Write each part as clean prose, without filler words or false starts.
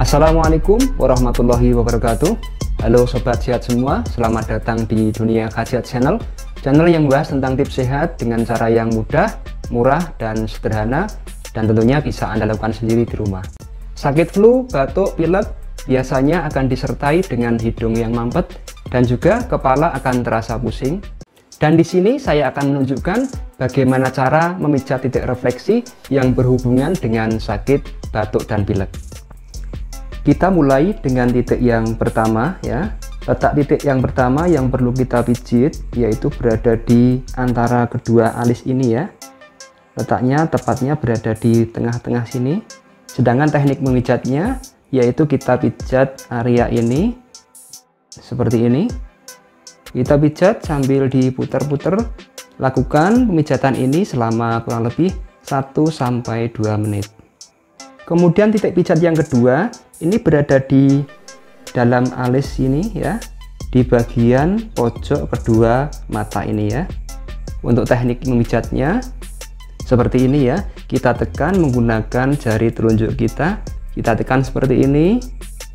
Assalamualaikum warahmatullahi wabarakatuh. Halo sobat sehat semua, selamat datang di Dunia Khasiat Channel. Channel yang membahas tentang tips sehat dengan cara yang mudah, murah, dan sederhana, dan tentunya bisa Anda lakukan sendiri di rumah. Sakit flu, batuk, pilek biasanya akan disertai dengan hidung yang mampet dan juga kepala akan terasa pusing. Dan di sini saya akan menunjukkan bagaimana cara memijat titik refleksi yang berhubungan dengan sakit batuk dan pilek. Kita mulai dengan titik yang pertama ya. Letak titik yang pertama yang perlu kita pijit yaitu berada di antara kedua alis ini ya. Letaknya tepatnya berada di tengah-tengah sini. Sedangkan teknik memijatnya yaitu kita pijat area ini seperti ini. Kita pijat sambil diputar-putar. Lakukan pemijatan ini selama kurang lebih 1-2 menit. Kemudian titik pijat yang kedua ini berada di dalam alis ini ya, di bagian pojok kedua mata ini ya. Untuk teknik memijatnya seperti ini ya, kita tekan menggunakan jari telunjuk kita tekan seperti ini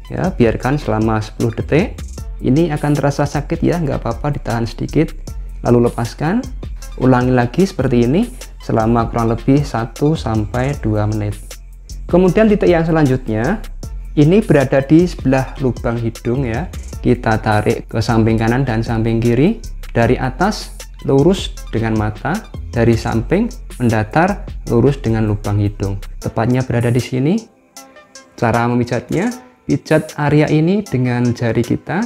ya, biarkan selama 10 detik. Ini akan terasa sakit ya, nggak apa-apa, ditahan sedikit lalu lepaskan. Ulangi lagi seperti ini selama kurang lebih 1-2 menit. Kemudian titik yang selanjutnya ini berada di sebelah lubang hidung ya. Kita tarik ke samping kanan dan samping kiri, dari atas lurus dengan mata, dari samping mendatar lurus dengan lubang hidung. Tepatnya berada di sini. Cara memijatnya, pijat area ini dengan jari kita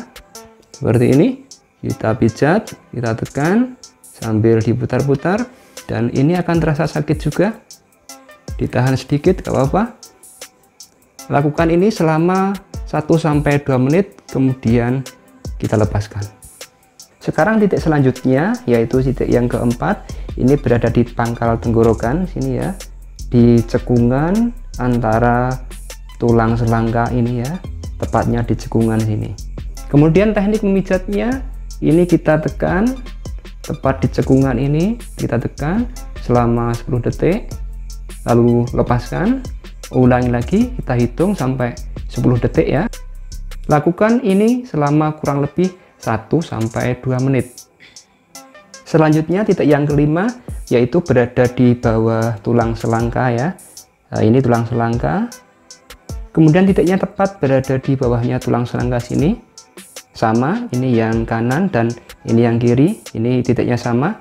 seperti ini. Kita pijat, kita tekan sambil diputar-putar, dan ini akan terasa sakit juga. Ditahan sedikit, gak apa-apa. Lakukan ini selama 1-2 menit, kemudian kita lepaskan. Sekarang titik selanjutnya yaitu titik yang keempat. Ini berada di pangkal tenggorokan sini ya, di cekungan antara tulang selangka ini ya, tepatnya di cekungan sini. Kemudian teknik memijatnya ini kita tekan tepat di cekungan ini, kita tekan selama 10 detik lalu lepaskan. Ulangi lagi, kita hitung sampai 10 detik ya. Lakukan ini selama kurang lebih 1-2 menit. Selanjutnya titik yang kelima yaitu berada di bawah tulang selangka ya. Nah, ini tulang selangka. Kemudian titiknya tepat berada di bawahnya tulang selangka sini. Sama, ini yang kanan dan ini yang kiri, ini titiknya sama.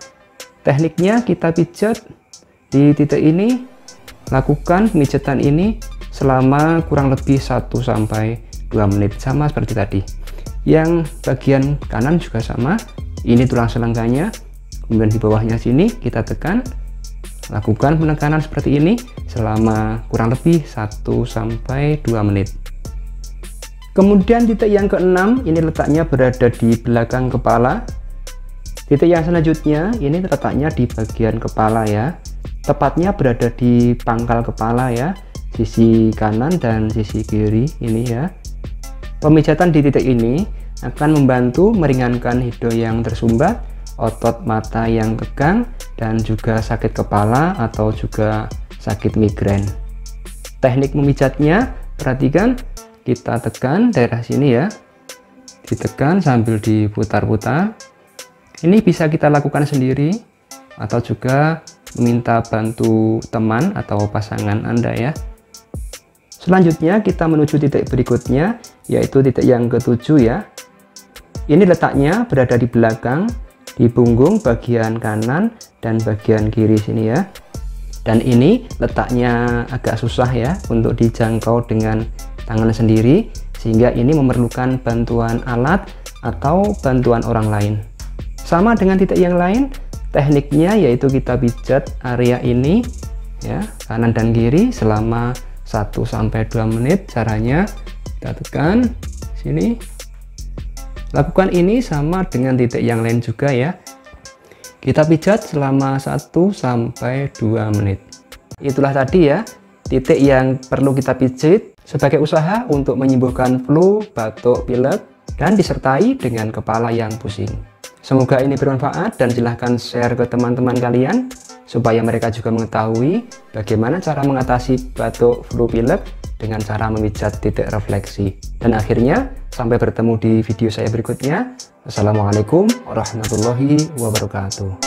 Tekniknya kita pijat di titik ini, lakukan pemijatan ini selama kurang lebih 1-2 menit, sama seperti tadi. Yang bagian kanan juga sama, ini tulang selangkanya, kemudian di bawahnya sini kita tekan, lakukan penekanan seperti ini selama kurang lebih 1-2 menit. Kemudian titik yang keenam ini letaknya berada di belakang kepala. Titik yang selanjutnya ini letaknya di bagian kepala ya, tepatnya berada di pangkal kepala ya, sisi kanan dan sisi kiri ini ya. Pemijatan di titik ini akan membantu meringankan hidung yang tersumbat, otot mata yang tegang, dan juga sakit kepala atau juga sakit migrain. Teknik memijatnya, perhatikan, kita tekan daerah sini ya, ditekan sambil diputar-putar. Ini bisa kita lakukan sendiri atau juga meminta bantu teman atau pasangan Anda ya. Selanjutnya kita menuju titik berikutnya yaitu titik yang ketujuh ya. Ini letaknya berada di belakang, di punggung bagian kanan dan bagian kiri sini ya. Dan ini letaknya agak susah ya untuk dijangkau dengan tangan sendiri, sehingga ini memerlukan bantuan alat atau bantuan orang lain. Sama dengan titik yang lain, tekniknya yaitu kita pijat area ini ya, kanan dan kiri selama 1-2 menit. Caranya kita tekan sini. Lakukan ini sama dengan titik yang lain juga ya. Kita pijat selama 1-2 menit. Itulah tadi ya titik yang perlu kita pijit sebagai usaha untuk menyembuhkan flu, batuk, pilek, dan disertai dengan kepala yang pusing. Semoga ini bermanfaat dan silahkan share ke teman-teman kalian supaya mereka juga mengetahui bagaimana cara mengatasi batuk, flu, pilek dengan cara memijat titik refleksi. Dan akhirnya, sampai bertemu di video saya berikutnya. Assalamualaikum warahmatullahi wabarakatuh.